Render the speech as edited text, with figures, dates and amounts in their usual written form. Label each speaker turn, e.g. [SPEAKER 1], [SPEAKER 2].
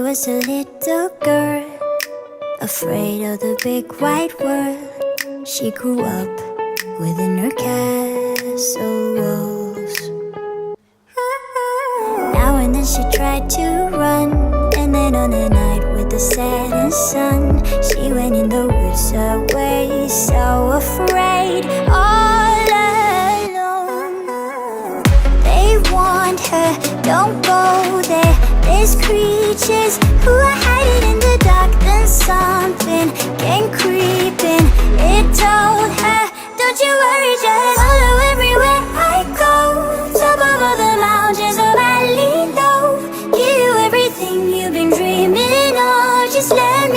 [SPEAKER 1] was a little girl, afraid of the big white world. She grew up within her castle walls. Now and then she tried to run, and then on a night with the setting sun, she went in the woods away, so afraid, all alone. They warned her, don't go there, there's creatures who are hiding in the dark. Then something came creeping, it told her, don't you worry, just follow everywhere I go. Top of all the mountains or valley low, give you everything you've been dreaming of. Just let me